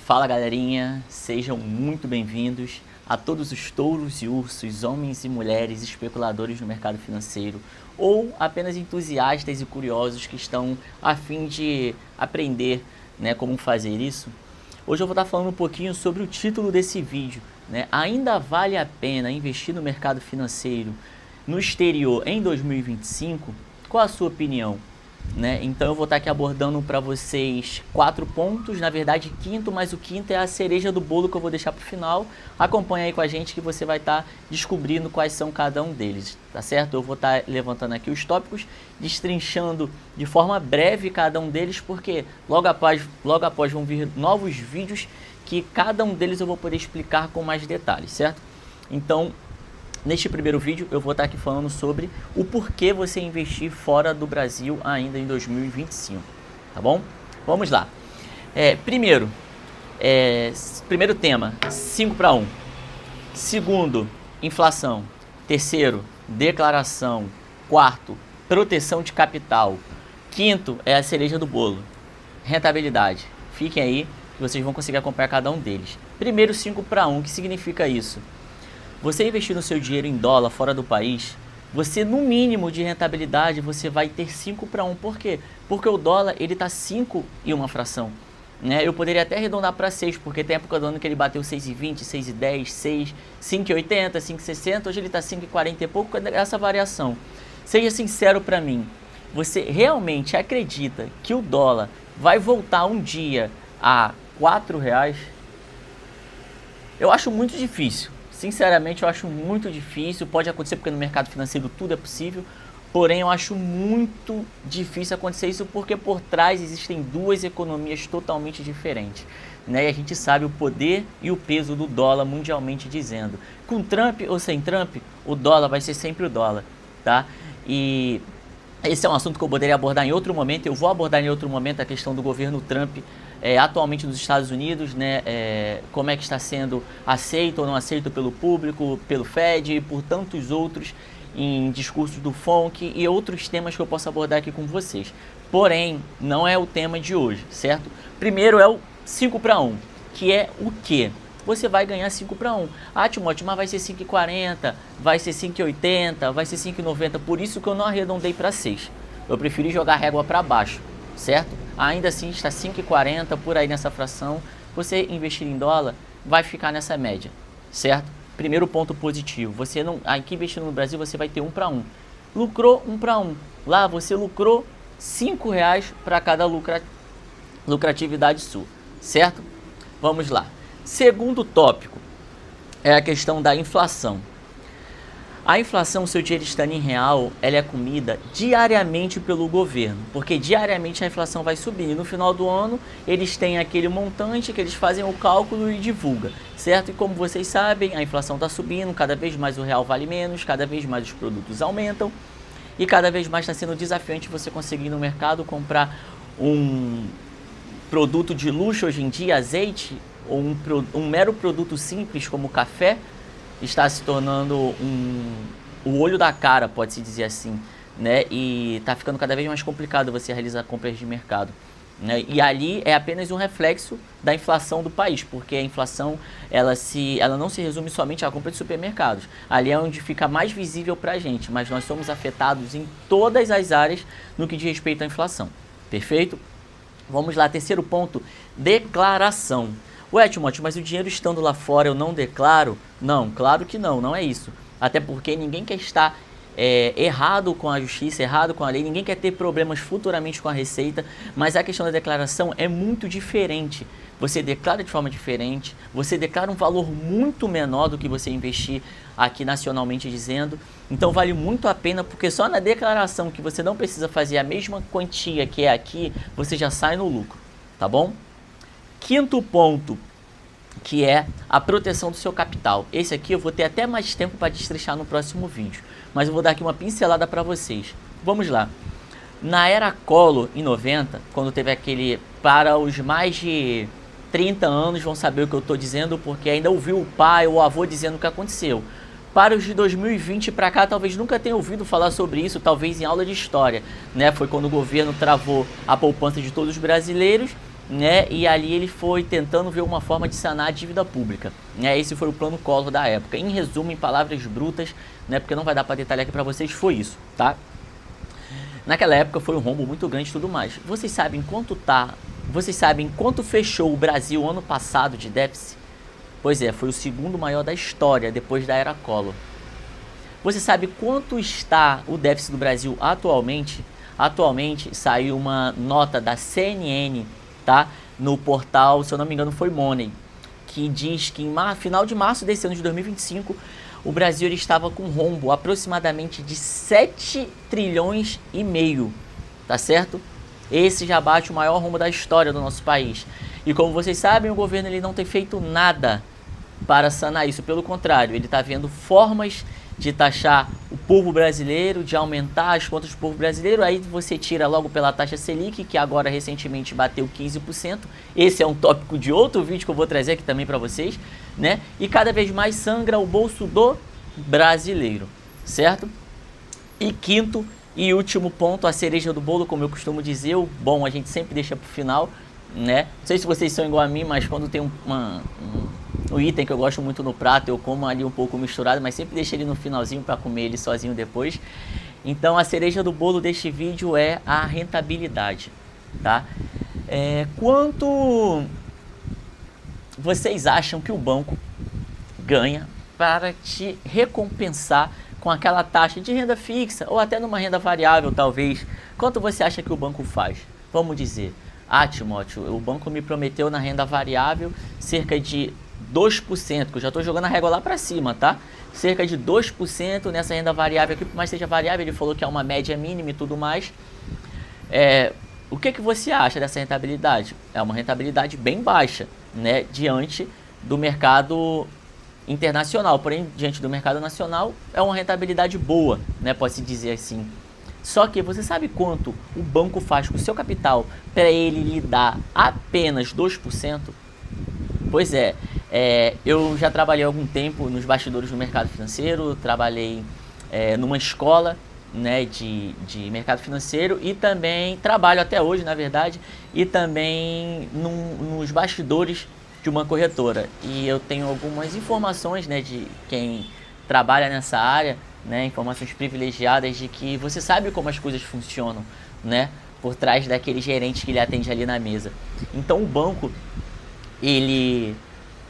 Fala galerinha, sejam muito bem-vindos a todos os touros e ursos, homens e mulheres especuladores no mercado financeiro ou apenas entusiastas e curiosos que estão a fim de aprender, como fazer isso. Hoje eu vou estar falando um pouquinho sobre o título desse vídeo, Ainda vale a pena investir no mercado financeiro no exterior em 2025? Qual a sua opinião? Então eu vou estar aqui abordando para vocês 4 pontos, na verdade quinto, mas o quinto é a cereja do bolo que eu vou deixar para o final. Acompanha aí com a gente que você vai estar descobrindo quais são cada um deles, tá certo? Eu vou estar levantando aqui os tópicos, destrinchando de forma breve cada um deles, porque logo após vão vir novos vídeos que cada um deles eu vou poder explicar com mais detalhes, certo? Então, neste primeiro vídeo eu vou estar aqui falando sobre o porquê você investir fora do Brasil ainda em 2025, tá bom? Vamos lá. Primeiro tema, 5 para 1. Segundo, inflação. Terceiro, declaração. Quarto, proteção de capital. Quinto é a cereja do bolo, rentabilidade. Fiquem aí que vocês vão conseguir acompanhar cada um deles. Primeiro, 5 para 1, o que significa isso? Você investir no seu dinheiro em dólar fora do país, você no mínimo de rentabilidade você vai ter 5 para 1. Por quê? Porque o dólar ele está 5 e uma fração. Eu poderia até arredondar para 6, porque tem época do ano que ele bateu 6,20, 6,10, 6, 5,80, 5,60, hoje ele está 5,40 e pouco, essa variação. Seja sincero para mim, você realmente acredita que o dólar vai voltar um dia a R$4? Eu acho muito difícil. Sinceramente, eu acho muito difícil. Pode acontecer porque no mercado financeiro tudo é possível. Porém, eu acho muito difícil acontecer isso porque por trás existem duas economias totalmente diferentes. E a gente sabe o poder e o peso do dólar mundialmente dizendo. Com Trump ou sem Trump, o dólar vai ser sempre o dólar, tá? E esse é um assunto que eu poderia abordar em outro momento. Eu vou abordar em outro momento a questão do governo Trump atualmente nos Estados Unidos, como é que está sendo aceito ou não aceito pelo público, pelo Fed e por tantos outros em discursos do FONC e outros temas que eu posso abordar aqui com vocês. Porém, não é o tema de hoje, certo? Primeiro é o 5 para 1, que é o quê? Você vai ganhar 5 para 1. Ah, Timóteo, mas vai ser 5,40, vai ser 5,80, vai ser 5,90. Por isso que eu não arredondei para 6. Eu preferi jogar a régua para baixo, certo? Ainda assim está 5,40 por aí nessa fração. Você investir em dólar vai ficar nessa média, certo? Primeiro ponto positivo. Você não, aqui investindo no Brasil você vai ter 1 para 1. Lucrou 1 para 1. Lá você lucrou R$5 para cada lucratividade sua, certo? Vamos lá. Segundo tópico é a questão da inflação. A inflação, seu dinheiro estando em real, ela é comida diariamente pelo governo, porque diariamente a inflação vai subir. E no final do ano, eles têm aquele montante que eles fazem o cálculo e divulgam, certo? E como vocês sabem, a inflação está subindo, cada vez mais o real vale menos, cada vez mais os produtos aumentam e cada vez mais está sendo desafiante você conseguir no mercado comprar um produto de luxo hoje em dia, azeite, ou um mero produto simples como café, está se tornando o olho da cara, pode-se dizer assim, E está ficando cada vez mais complicado você realizar compras de mercado, E ali é apenas um reflexo da inflação do país, porque a inflação ela não se resume somente à compra de supermercados. Ali é onde fica mais visível para a gente, mas nós somos afetados em todas as áreas no que diz respeito à inflação. Perfeito? Vamos lá, terceiro ponto, declaração. Ué, Timóteo, mas o dinheiro estando lá fora eu não declaro? Não, claro que não, não é isso. Até porque ninguém quer estar errado com a justiça, errado com a lei, ninguém quer ter problemas futuramente com a Receita, mas a questão da declaração é muito diferente. Você declara de forma diferente, você declara um valor muito menor do que você investir aqui nacionalmente dizendo, então vale muito a pena, porque só na declaração que você não precisa fazer a mesma quantia que é aqui, você já sai no lucro, tá bom? Quinto ponto, que é a proteção do seu capital. Esse aqui eu vou ter até mais tempo para destrinchar no próximo vídeo, mas eu vou dar aqui uma pincelada para vocês. Vamos lá. Na era Collor, em 90, quando teve aquele, para os mais de 30 anos vão saber o que eu estou dizendo, porque ainda ouviu o pai ou o avô dizendo o que aconteceu. Para os de 2020 para cá, talvez nunca tenha ouvido falar sobre isso, talvez em aula de história, Foi quando o governo travou a poupança de todos os brasileiros né? E ali ele foi tentando ver uma forma de sanar a dívida pública, né? Esse foi o plano Collor da época. Em resumo, em palavras brutas, né? Porque não vai dar para detalhar aqui para vocês, foi isso, tá? Naquela época foi um rombo muito grande e tudo mais. Vocês sabem quanto fechou o Brasil ano passado de déficit? Pois é, foi o segundo maior da história depois da era Collor. Você sabe quanto está o déficit do Brasil atualmente? Atualmente saiu uma nota da CNN, tá? No portal, se eu não me engano, foi Money, que diz que em final de março desse ano de 2025, o Brasil ele estava com rombo aproximadamente de 7 trilhões e meio, tá certo? Esse já bate o maior rombo da história do nosso país. E como vocês sabem, o governo ele não tem feito nada para sanar isso. Pelo contrário, ele está vendo formas de taxar o povo brasileiro, de aumentar as contas do povo brasileiro. Aí você tira logo pela taxa Selic, que agora recentemente bateu 15%. Esse é um tópico de outro vídeo que eu vou trazer aqui também para vocês, né? E cada vez mais sangra o bolso do brasileiro, certo? E quinto e último ponto, a cereja do bolo, como eu costumo dizer, o bom a gente sempre deixa para o final, né? Não sei se vocês são igual a mim, mas quando tem um item que eu gosto muito no prato, eu como ali um pouco misturado, mas sempre deixo ele no finalzinho para comer ele sozinho depois. Então a cereja do bolo deste vídeo é a rentabilidade, tá? Quanto vocês acham que o banco ganha para te recompensar com aquela taxa de renda fixa ou até numa renda variável talvez? Quanto você acha que o banco faz? Vamos dizer, Timóteo, o banco me prometeu na renda variável cerca de 2%, que eu já estou jogando a régua lá para cima, tá? Cerca de 2% nessa renda variável aqui, por mais que seja variável, ele falou que é uma média mínima e tudo mais. O que você acha dessa rentabilidade? É uma rentabilidade bem baixa, né? Diante do mercado internacional, porém, diante do mercado nacional, é uma rentabilidade boa, né? Pode-se dizer assim. Só que você sabe quanto o banco faz com o seu capital para ele lhe dar apenas 2%? Pois é, eu já trabalhei algum tempo nos bastidores do mercado financeiro, trabalhei numa escola, né, de mercado financeiro e também trabalho até hoje, na verdade, e também nos bastidores de uma corretora. E eu tenho algumas informações, né, de quem trabalha nessa área, né, informações privilegiadas de que você sabe como as coisas funcionam, né, por trás daquele gerente que lhe atende ali na mesa. Então o banco, ele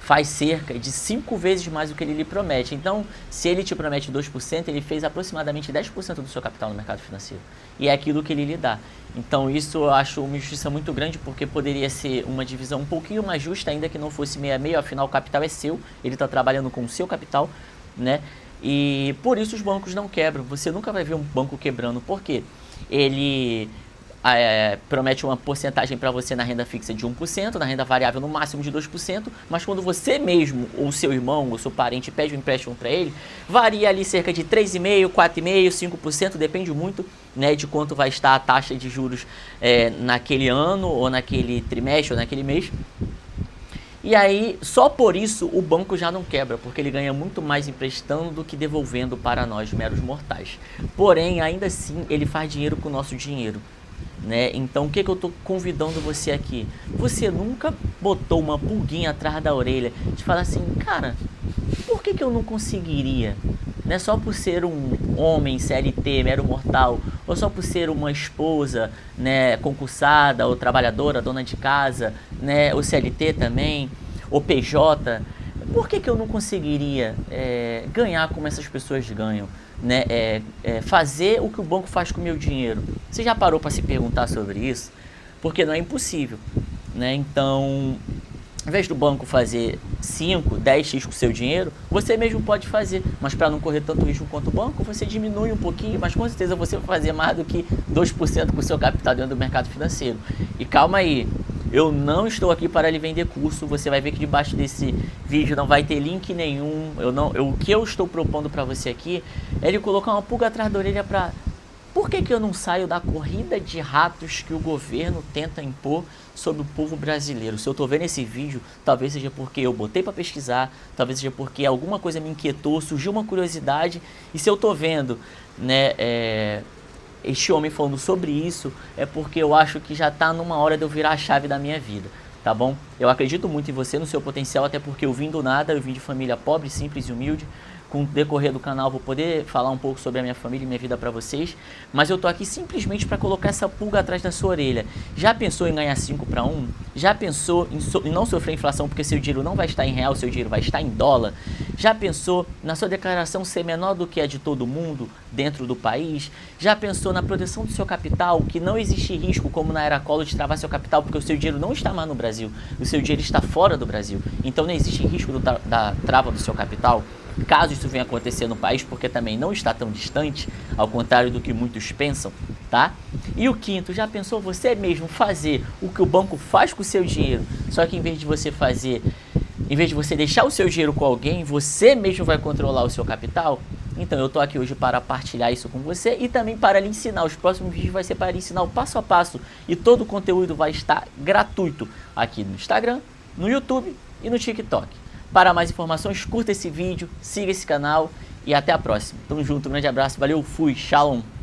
faz cerca de 5 vezes mais do que ele lhe promete. Então, se ele te promete 2%, ele fez aproximadamente 10% do seu capital no mercado financeiro. E é aquilo que ele lhe dá. Então, isso eu acho uma injustiça muito grande, porque poderia ser uma divisão um pouquinho mais justa, ainda que não fosse meio a meio, afinal o capital é seu, ele está trabalhando com o seu capital, né? E por isso os bancos não quebram. Você nunca vai ver um banco quebrando. Por quê? Ele promete uma porcentagem para você na renda fixa de 1%, na renda variável no máximo de 2%, mas quando você mesmo, ou seu irmão, ou seu parente pede um empréstimo para ele, varia ali cerca de 3,5%, 4,5%, 5%, depende muito, né, de quanto vai estar a taxa de juros naquele ano, ou naquele trimestre, ou naquele mês. E aí, só por isso, o banco já não quebra, porque ele ganha muito mais emprestando do que devolvendo para nós, meros mortais. Porém, ainda assim, ele faz dinheiro com o nosso dinheiro, né? Então, o que eu estou convidando você aqui? Você nunca botou uma pulguinha atrás da orelha de falar assim, cara, por que eu não conseguiria? Não é só por ser um homem CLT, mero mortal, ou só por ser uma esposa, né, concursada, ou trabalhadora, dona de casa, né, ou CLT também, ou PJ, por que eu não conseguiria ganhar como essas pessoas ganham? Né, fazer o que o banco faz com o meu dinheiro? Você já parou para se perguntar sobre isso? Porque não é impossível, né? Então, em vez do banco fazer 5, 10x com o seu dinheiro, você mesmo pode fazer, mas para não correr tanto risco quanto o banco, você diminui um pouquinho, mas com certeza você vai fazer mais do que 2% com o seu capital dentro do mercado financeiro. E calma aí, eu não estou aqui para lhe vender curso, você vai ver que debaixo desse vídeo não vai ter link nenhum. O que eu estou propondo para você aqui é ele colocar uma pulga atrás da orelha para... Por que eu não saio da corrida de ratos que o governo tenta impor sobre o povo brasileiro? Se eu estou vendo esse vídeo, talvez seja porque eu botei para pesquisar, talvez seja porque alguma coisa me inquietou, surgiu uma curiosidade, e se eu estou vendo, né, este homem falando sobre isso, é porque eu acho que já está numa hora de eu virar a chave da minha vida, tá bom? Eu acredito muito em você, no seu potencial, até porque eu vim do nada, eu vim de família pobre, simples e humilde. Com o decorrer do canal vou poder falar um pouco sobre a minha família e minha vida para vocês, mas eu tô aqui simplesmente para colocar essa pulga atrás da sua orelha. Já pensou em ganhar 5 para 1? Já pensou em não sofrer inflação porque seu dinheiro não vai estar em real, seu dinheiro vai estar em dólar? Já pensou na sua declaração ser menor do que a de todo mundo dentro do país? Já pensou na proteção do seu capital, que não existe risco como na era Collor de travar seu capital porque o seu dinheiro não está mais no Brasil, o seu dinheiro está fora do Brasil, então não existe risco da trava do seu capital? Caso isso venha acontecer no país, porque também não está tão distante, ao contrário do que muitos pensam, tá? E o quinto, já pensou você mesmo fazer o que o banco faz com o seu dinheiro, só que em vez de você deixar o seu dinheiro com alguém, você mesmo vai controlar o seu capital? Então eu tô aqui hoje para partilhar isso com você e também para lhe ensinar. Os próximos vídeos vai ser para lhe ensinar o passo a passo e todo o conteúdo vai estar gratuito aqui no Instagram, no YouTube e no TikTok. Para mais informações, curta esse vídeo, siga esse canal e até a próxima. Tamo junto, um grande abraço, valeu, fui, shalom!